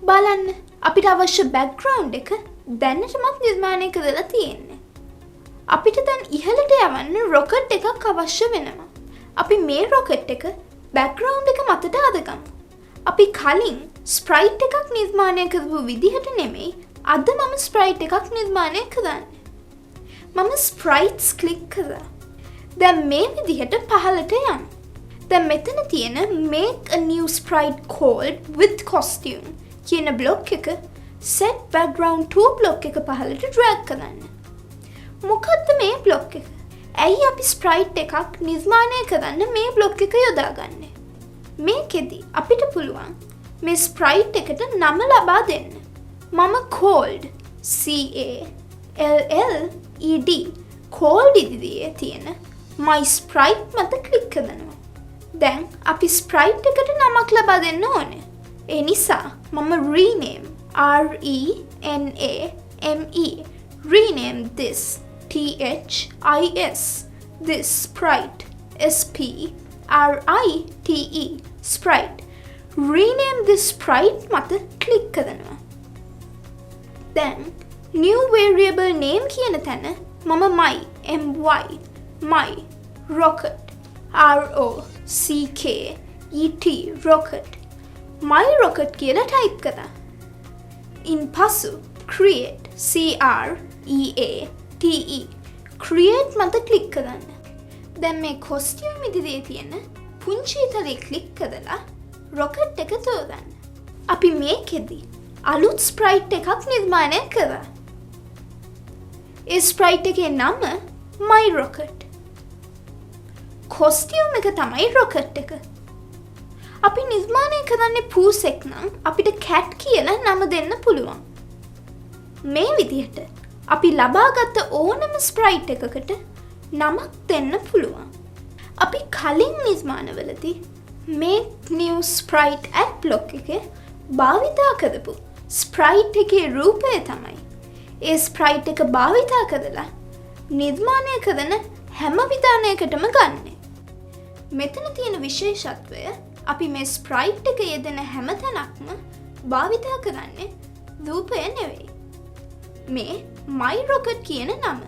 බලන්න අපිට අවශ්‍ය බෑග්ග්‍රවුන්ඩ් එක දැනටමත් නිර්මාණය කරලා තියෙන්නේ. අපිට දැන් ඉහළට යවන්න රොකට් එකක් අවශ්‍ය වෙනවා. අපි මේ රොකට් එක බෑග්ග්‍රවුන්ඩ් එක මතට අදගමු. අපි කලින් ස්ප්‍රයිට් එකක් නිර්මාණය කරපු විදිහට නෙමෙයි අද මම ස්ප්‍රයිට් එකක් නිර්මාණය කරන්නේ. මම ස්ප්‍රයිට්ස් ක්ලික් කරා. දැන් මේ විදිහට පහළට යන්න. දැන් මෙතන තියෙන make a new sprite called with costume කියන බ්ලොක් එක set background to බ්ලොක් එක පහළට drag කරන්න. මොකද්ද මේ බ්ලොක් එක? ඇයි අපි ස්ප්‍රයිට් එකක් නිර්මාණය කරන්න මේ බ්ලොක් එක යොදාගන්නේ? මේකෙදි අපිට පුළුවන් මේ ස්ප්‍රයිට් එකට නම ලබා දෙන්න. මම cold CALLED cold ඉදිරියේ තියෙන my sprite මත ක්ලික් කරනවා. දැන් අපි ස්ප්‍රයිට් එකට නමක් ලබා දෙන්න ඕනේ. ඒ නිසා මම rename this this sprite sprite rename this sprite මත ක්ලික් කරනවා. දැන් new variable name කියන තැන මම my rocket rocket my rocket කියලා ටයිප් කරා. ඉන්පසු create create මත ක්ලික් කරන්න. දැන් මේ costume ඉදිරියේ තියෙන පුංචි තලේ ක්ලික් කරලා rocket එක තෝරන්න. අපි මේකෙදි අලුත් ස්ප්‍රයිට් එකක් නිර්මාණය කරා. ඒ ස්ප්‍රයිට් එකේ නම my rocket. costume එක තමයි rocket එක. අපි නිර්මාණය කරන්නේ පූසෙක් නම් අපිට cat කියලා නම දෙන්න පුළුවන්. මේ විදිහට අපි ලබාගත් ඕනම ස්ප්‍රයිට් එකකට නමක් දෙන්න පුළුවන්. අපි කලින් නිර්මාණවලදී make new sprite at block එකේ භාවිතා කරපු ස්ප්‍රයිට් එකේ රූපය තමයි ඒ ස්ප්‍රයිට් එක භාවිතා කරලා නිර්මාණය කරන හැම විධානයකටම ගන්නෙ. මෙතන තියෙන විශේෂත්වය අපි මේ ස්ප්‍රයිට් එක යෙදෙන හැම තැනක්ම භාවිතා කරන්නේ රූපය නෙවෙයි. මේ my rocket කියන නම.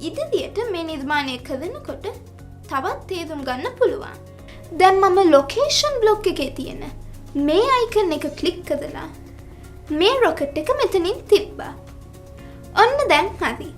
ඉදිරියට මේ නිර්මාණය කරනකොට තවත් තේරුම් ගන්න පුළුවන්. දැන් මම location block එකේ තියෙන මේ icon එක ක්ලික් කරලා මේ rocket එක මෙතනින් තිබ්බා. ඔන්න දැන් හරි.